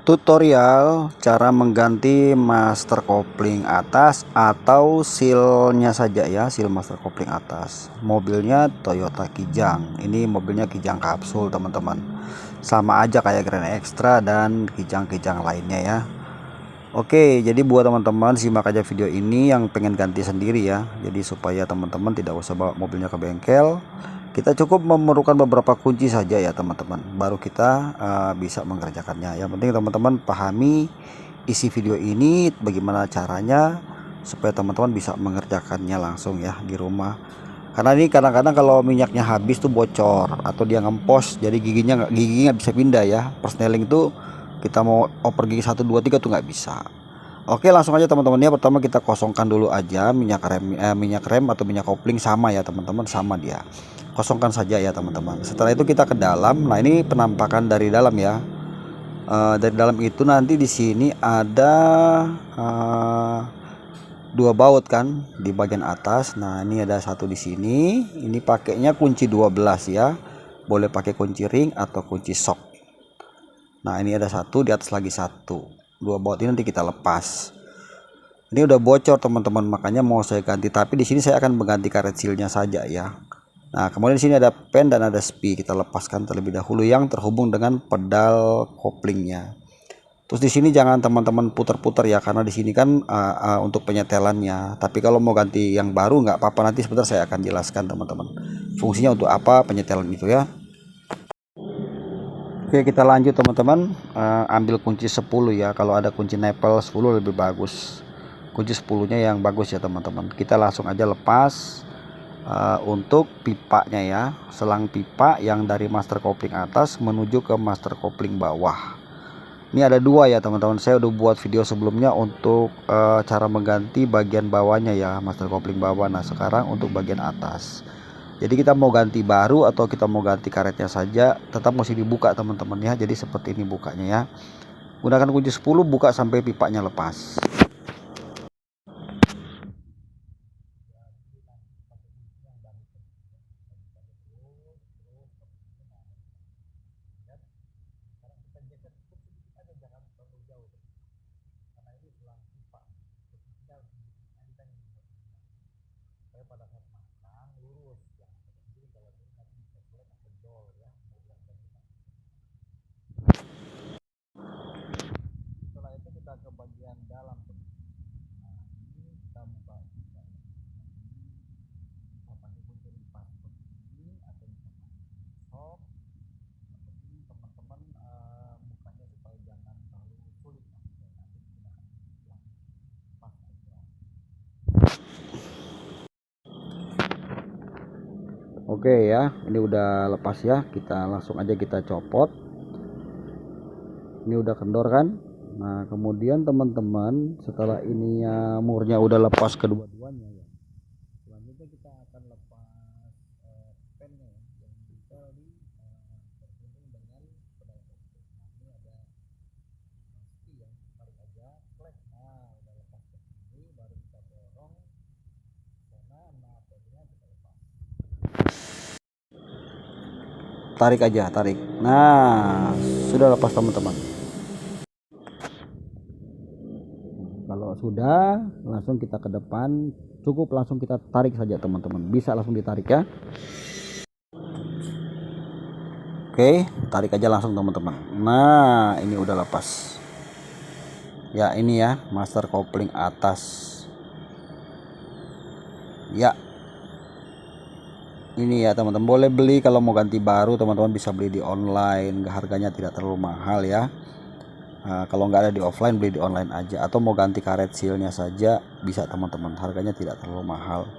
Tutorial cara mengganti master kopling atas atau sealnya saja ya, seal master kopling atas. Mobilnya Toyota Kijang. Ini mobilnya Kijang kapsul teman-teman. Sama aja kayak Grand Extra dan Kijang-Kijang lainnya ya. Oke, jadi buat teman-teman simak aja video ini yang pengen ganti sendiri ya. Jadi supaya teman-teman tidak usah bawa mobilnya ke bengkel. Kita cukup memerlukan beberapa kunci saja ya teman-teman, baru kita bisa mengerjakannya. Yang penting teman-teman pahami isi video ini bagaimana caranya supaya teman-teman bisa mengerjakannya langsung ya di rumah. Karena ini kadang-kadang kalau minyaknya habis tuh bocor atau dia ngempos, jadi gigi nggak bisa pindah ya. Persneling tuh kita mau oper gigi 1 2 3 tuh nggak bisa. Oke, langsung aja teman-teman ya. Pertama kita kosongkan dulu aja minyak rem atau minyak kopling, sama ya teman-teman, sama dia. Kosongkan saja ya teman-teman. Setelah itu kita ke dalam. Nah, ini penampakan dari dalam ya. Dari dalam itu nanti di sini ada dua baut kan di bagian atas. Nah, ini ada satu di sini. Ini pakainya kunci 12 ya. Boleh pakai kunci ring atau kunci sok. Nah, ini ada satu, di atas lagi satu. Dua baut ini nanti kita lepas. Ini udah bocor teman-teman, makanya mau saya ganti. Tapi di sini saya akan mengganti karet sealnya saja ya. Nah, kemudian di sini ada pen dan ada spi. Kita lepaskan terlebih dahulu yang terhubung dengan pedal koplingnya. Terus di sini jangan teman-teman putar-putar ya, karena di sini kan untuk penyetelannya. Tapi kalau mau ganti yang baru nggak apa-apa, nanti sebentar saya akan jelaskan teman-teman. Fungsinya untuk apa penyetelan itu ya. Oke, kita lanjut teman-teman. Ambil kunci 10 ya. Kalau ada kunci nepel 10 lebih bagus. Kunci 10-nya yang bagus ya teman-teman. Kita langsung aja lepas. Untuk pipanya ya, selang pipa yang dari master kopling atas menuju ke master kopling bawah. Ini ada dua ya teman-teman. Saya udah buat video sebelumnya untuk cara mengganti bagian bawahnya ya, master kopling bawah. Nah, sekarang untuk bagian atas. Jadi kita mau ganti baru atau kita mau ganti karetnya saja, tetap mesti dibuka teman-teman ya. Jadi seperti ini bukanya ya. Gunakan kunci 10, buka sampai pipanya lepas. Setelah itu kita ke bagian dalam. Nah, ini kita buka apa nih, kunci lipat ini atau sok. Ini teman-teman bukanya supaya jangan terlalu sulit. Nanti gunakan yang pas aja. Oke ya, ini udah lepas ya. Kita langsung aja kita copot. Ini udah kendor kan. Nah, kemudian teman-teman setelah ininya murnya udah lepas kedua-duanya ya, selanjutnya kita akan lepas pennya ya, yang bisa terhubung dengan pedal kopling. Nah, ini ada pasti ya, tarik aja flash. Nah, udah lepas ke sini, baru kita dorong sana. Nah, pennya kita lepas, tarik aja, tarik. Nah, sudah lepas teman-teman. Kalau sudah, langsung kita ke depan. Cukup langsung kita tarik saja teman-teman. Bisa langsung ditarik ya. Oke, tarik aja langsung teman-teman. Nah, ini udah lepas. Ya, ini ya, master kopling atas. Ya. Ini ya teman-teman, boleh beli kalau mau ganti baru teman-teman bisa beli di online. Harganya tidak terlalu mahal ya. Nah, kalau nggak ada di offline, beli di online aja. Atau mau ganti karet sealnya saja bisa teman-teman, harganya tidak terlalu mahal.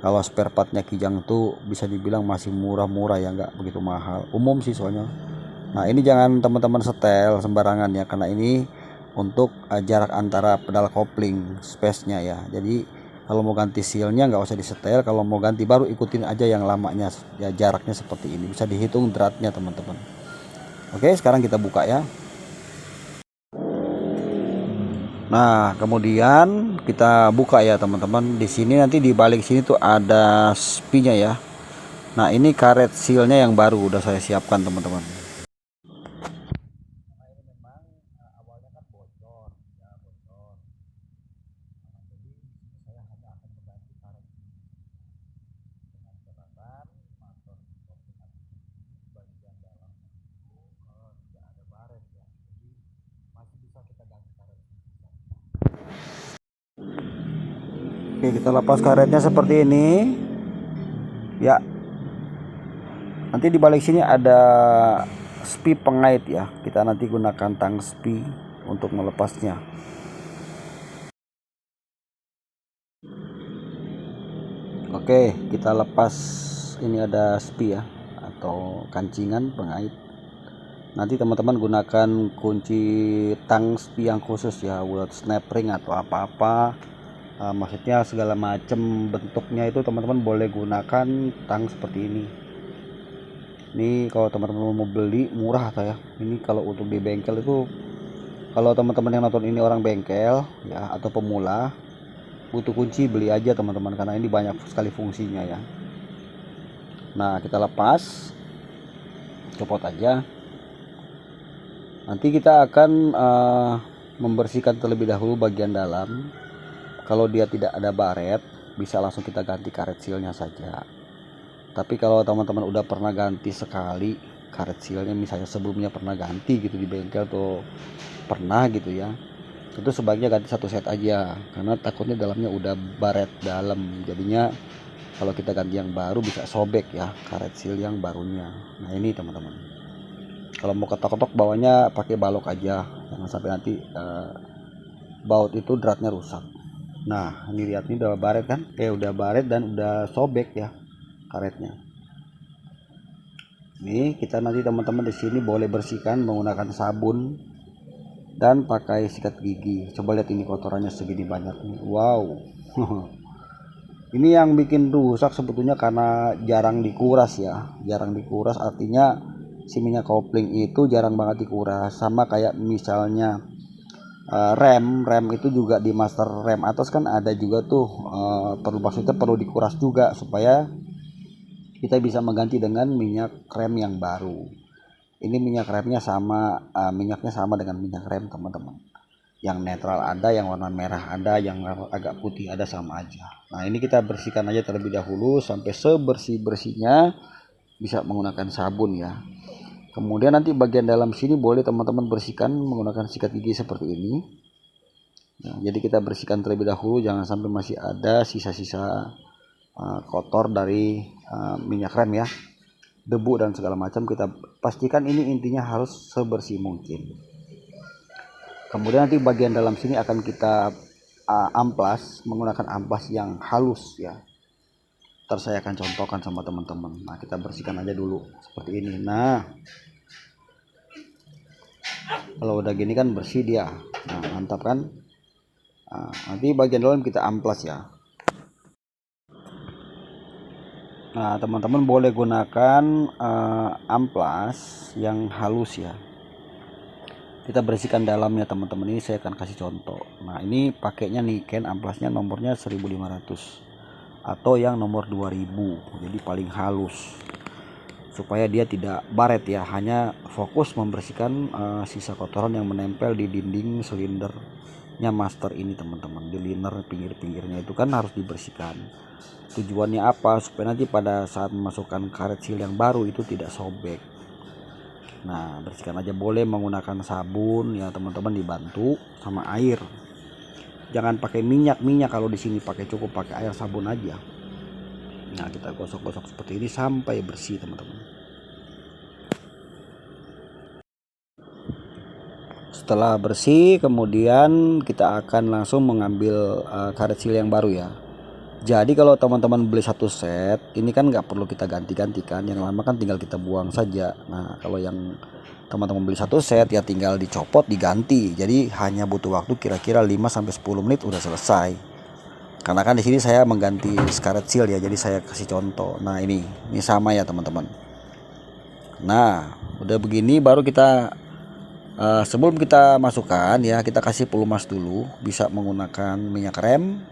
Kalau spare partnya Kijang tuh bisa dibilang masih murah-murah ya, nggak begitu mahal, umum sih soalnya. Nah, ini jangan teman-teman setel sembarangan ya, karena ini untuk jarak antara pedal kopling space-nya ya. Jadi kalau mau ganti sealnya nggak usah disetel, kalau mau ganti baru ikutin aja yang lamanya ya, jaraknya seperti ini, bisa dihitung dratnya teman-teman. Oke, sekarang kita buka ya. Nah, kemudian kita buka ya teman-teman. Di sini nanti di balik sini tuh ada spinya ya. Nah, ini karet sealnya yang baru udah saya siapkan teman-teman. Oke, kita lepas karetnya seperti ini ya. Nanti di balik sini ada spi pengait ya, kita nanti gunakan tang spi untuk melepasnya. Oke, kita lepas. Ini ada spi ya, atau kancingan pengait. Nanti teman-teman gunakan kunci tang spi yang khusus ya, buat snap ring atau apa-apa. Maksudnya segala macam bentuknya itu teman-teman boleh gunakan tang seperti ini. Ini kalau teman-teman mau beli murah atau ya. Ini kalau untuk di bengkel itu, kalau teman-teman yang nonton ini orang bengkel ya atau pemula, butuh kunci beli aja teman-teman, karena ini banyak sekali fungsinya ya. Nah, kita lepas, copot aja. Nanti kita akan membersihkan terlebih dahulu bagian dalam. Kalau dia tidak ada baret, bisa langsung kita ganti karet sealnya saja. Tapi kalau teman-teman udah pernah ganti sekali karet sealnya, misalnya sebelumnya pernah ganti gitu di bengkel tuh pernah gitu ya, itu sebaiknya ganti satu set aja, karena takutnya dalamnya udah baret dalam, jadinya kalau kita ganti yang baru bisa sobek ya karet seal yang barunya. Nah ini teman-teman, kalau mau ketok-ketok bawahnya pakai balok aja, jangan sampai nanti baut itu dratnya rusak. Nah ini lihat, ini udah baret kan, udah baret dan udah sobek ya karetnya. Ini kita nanti teman-teman di sini boleh bersihkan menggunakan sabun dan pakai sikat gigi. Coba lihat ini kotorannya segini banyak nih. Wow. Ini yang bikin rusak sebetulnya karena jarang dikuras ya. Jarang dikuras artinya si minyak kopling itu jarang banget dikuras. Sama kayak misalnya rem itu juga di master rem atas kan ada juga tuh, maksudnya perlu dikuras juga supaya kita bisa mengganti dengan minyak rem yang baru. Ini minyak remnya sama, minyaknya sama dengan minyak rem teman-teman. Yang netral ada, yang warna merah ada, yang agak putih ada, sama aja. Nah ini kita bersihkan aja terlebih dahulu sampai sebersih-bersihnya, bisa menggunakan sabun ya. Kemudian nanti bagian dalam sini boleh teman-teman bersihkan menggunakan sikat gigi seperti ini. Nah, jadi kita bersihkan terlebih dahulu, jangan sampai masih ada sisa-sisa kotor dari minyak rem ya, debu dan segala macam. Kita pastikan ini intinya harus sebersih mungkin. Kemudian nanti bagian dalam sini akan kita amplas menggunakan amplas yang halus ya. Ntar saya akan contohkan sama teman-teman. Nah kita bersihkan aja dulu seperti ini. Nah kalau udah gini kan bersih dia. Nah mantap kan. Nah, nanti bagian dalam kita amplas ya. Nah teman-teman boleh gunakan amplas yang halus ya. Kita bersihkan dalamnya teman-teman, ini saya akan kasih contoh. Nah ini pakainya Niken, amplasnya nomornya 1500 atau yang nomor 2000, jadi paling halus supaya dia tidak baret ya, hanya fokus membersihkan sisa kotoran yang menempel di dinding silindernya master ini teman-teman. Di liner pinggir-pinggirnya itu kan harus dibersihkan. Tujuannya apa? Supaya nanti pada saat memasukkan karet seal yang baru itu tidak sobek. Nah bersihkan aja, boleh menggunakan sabun ya teman-teman, dibantu sama air. Jangan pakai minyak, kalau di sini cukup pakai air sabun aja. Nah kita gosok-gosok seperti ini sampai bersih teman-teman. Setelah bersih kemudian kita akan langsung mengambil karet seal yang baru ya. Jadi kalau teman-teman beli satu set ini kan nggak perlu kita ganti-gantikan, yang lama kan tinggal kita buang saja. Nah kalau yang teman-teman beli satu set ya tinggal dicopot diganti, jadi hanya butuh waktu kira-kira 5-10 menit udah selesai. Karena kan di sini saya mengganti karet seal ya, jadi saya kasih contoh. Nah ini sama ya teman-teman. Nah udah begini baru kita sebelum kita masukkan ya, kita kasih pelumas dulu, bisa menggunakan minyak rem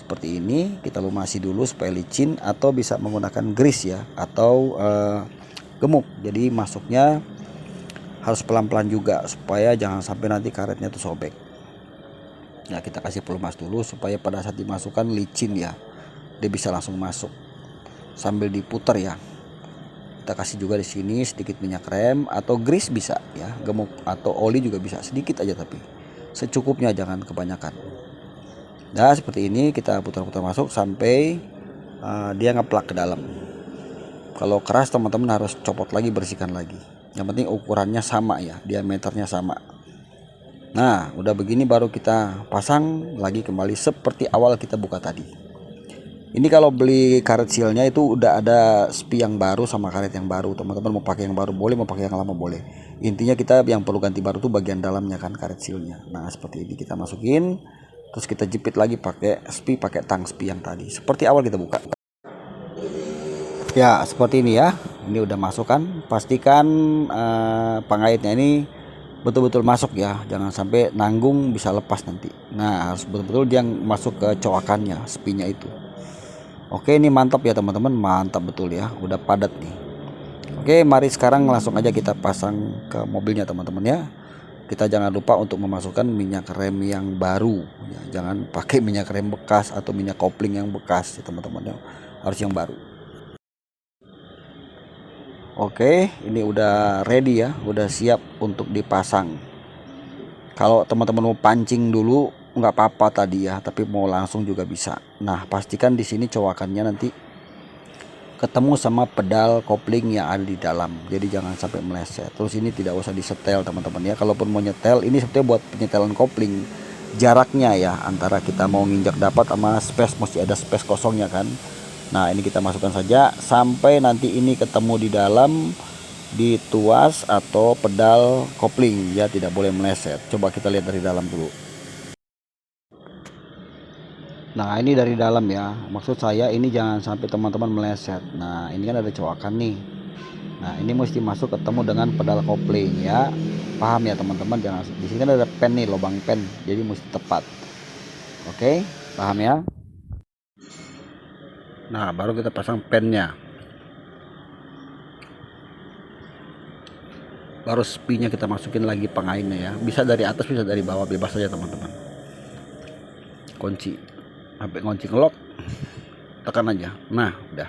seperti ini, kita lumasi dulu supaya licin, atau bisa menggunakan grease ya, atau gemuk. Jadi masuknya harus pelan-pelan juga supaya jangan sampai nanti karetnya tuh sobek. Nah kita kasih pelumas dulu supaya pada saat dimasukkan licin ya, dia bisa langsung masuk sambil diputar ya. Kita kasih juga di sini sedikit minyak rem atau grease bisa ya, gemuk atau oli juga bisa, sedikit aja tapi secukupnya, jangan kebanyakan. Nah seperti ini kita putar-putar masuk sampai dia ngeplak ke dalam. Kalau keras teman-teman harus copot lagi, bersihkan lagi. Yang penting ukurannya sama ya, diameternya sama. Nah udah begini baru kita pasang lagi kembali seperti awal kita buka tadi. Ini kalau beli karet sealnya itu udah ada spi yang baru sama karet yang baru. Teman-teman mau pakai yang baru boleh, mau pakai yang lama boleh. Intinya kita yang perlu ganti baru tuh bagian dalamnya kan, karet sealnya. Nah seperti ini kita masukin, terus kita jepit lagi pakai spi, pakai tang spi yang tadi seperti awal kita buka. Ya seperti ini ya, ini udah masuk kan. Pastikan pengaitnya ini betul-betul masuk ya, jangan sampai nanggung bisa lepas nanti. Nah harus betul-betul dia masuk ke coakannya, spinya itu. Oke ini mantap ya teman-teman, mantap betul ya, udah padat nih. Oke mari sekarang langsung aja kita pasang ke mobilnya teman-teman ya. Kita jangan lupa untuk memasukkan minyak rem yang baru ya, jangan pakai minyak rem bekas atau minyak kopling yang bekas ya teman-teman ya, harus yang baru. Oke ini udah ready ya, udah siap untuk dipasang. Kalau teman-teman mau pancing dulu nggak apa-apa tadi ya, tapi mau langsung juga bisa. Nah pastikan di sini cowakannya nanti ketemu sama pedal kopling yang ada di dalam, jadi jangan sampai meleset. Terus ini tidak usah disetel teman-teman ya, kalaupun mau nyetel ini sebetulnya buat penyetelan kopling, jaraknya ya antara kita mau nginjak dapat sama space, mesti ada space kosongnya kan. Nah ini kita masukkan saja sampai nanti ini ketemu di dalam, di tuas atau pedal kopling ya, tidak boleh meleset. Coba kita lihat dari dalam dulu. Nah ini dari dalam ya, maksud saya ini jangan sampai teman-teman meleset. Nah ini kan ada coakan nih. Nah ini mesti masuk ketemu dengan pedal kopling ya, paham ya teman-teman. Jangan, di sini kan ada pen nih, lubang pen, jadi mesti tepat. Oke paham ya. Nah baru kita pasang pennya, baru spinya kita masukin lagi pengaitnya ya, bisa dari atas bisa dari bawah, bebas saja teman-teman. Kunci sampai kunci ngelok, tekan aja. Nah udah,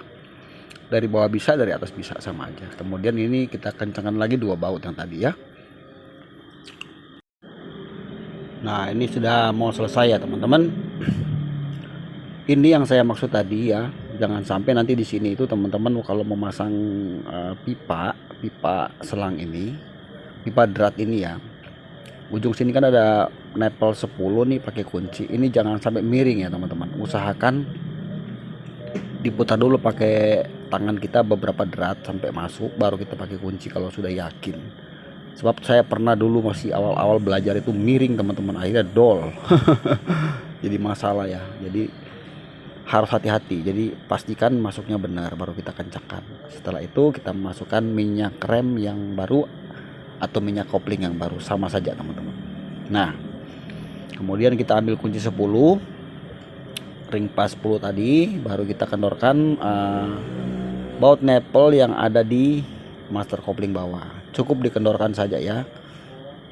dari bawah bisa, dari atas bisa, sama aja. Kemudian ini kita kencangkan lagi dua baut yang tadi ya. Nah ini sudah mau selesai ya teman-teman. Ini yang saya maksud tadi ya, jangan sampai nanti di sini itu teman-teman kalau memasang pipa selang ini, pipa drat ini ya, ujung sini kan ada nepel 10 nih pakai kunci. Ini jangan sampai miring ya teman-teman, usahakan diputar dulu pakai tangan kita beberapa drat sampai masuk, baru kita pakai kunci kalau sudah yakin. Sebab saya pernah dulu masih awal-awal belajar itu miring teman-teman, akhirnya dol. Jadi masalah ya, jadi harus hati-hati. Jadi pastikan masuknya benar baru kita kencangkan. Setelah itu kita masukkan minyak rem yang baru atau minyak kopling yang baru, sama saja teman-teman. Nah kemudian kita ambil kunci 10, ring pas 10 tadi, baru kita kendorkan baut nepel yang ada di master kopling bawah. Cukup dikendorkan saja ya,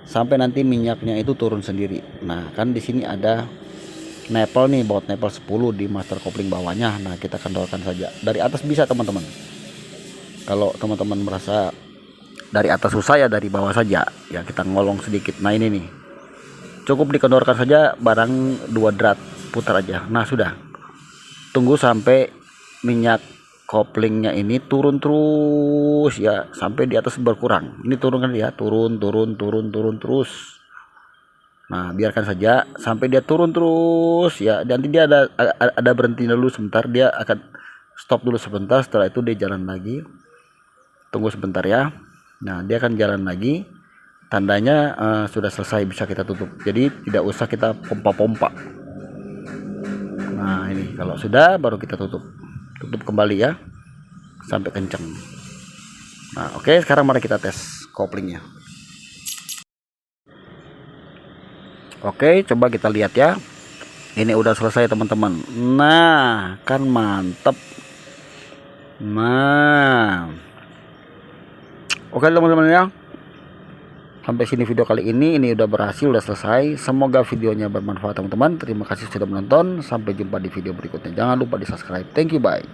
sampai nanti minyaknya itu turun sendiri. Nah kan di sini ada nepel nih, baut nepel 10 di master kopling bawahnya. Nah kita kendorkan saja dari atas bisa teman-teman. Kalau teman-teman merasa dari atas susah ya dari bawah saja ya, kita ngolong sedikit. Nah ini nih cukup dikendorkan saja, barang 2 drat, putar aja. Nah sudah, tunggu sampai minyak koplingnya ini turun terus ya, sampai di atas berkurang. Ini turun kan ya, turun terus. Nah biarkan saja sampai dia turun terus ya, nanti dia ada berhenti dulu sebentar, dia akan stop dulu sebentar, setelah itu dia jalan lagi. Tunggu sebentar ya. Nah dia akan jalan lagi, tandanya sudah selesai, bisa kita tutup. Jadi tidak usah kita pompa-pompa. Nah ini kalau sudah baru kita tutup kembali ya sampai kencang. Nah oke, sekarang mari kita tes koplingnya. Oke, coba kita lihat ya. Ini udah selesai teman-teman. Nah, kan mantep. Nah, oke teman-teman ya. Sampai sini video kali ini udah berhasil, udah selesai. Semoga videonya bermanfaat teman-teman. Terima kasih sudah menonton. Sampai jumpa di video berikutnya. Jangan lupa di subscribe. Thank you, bye.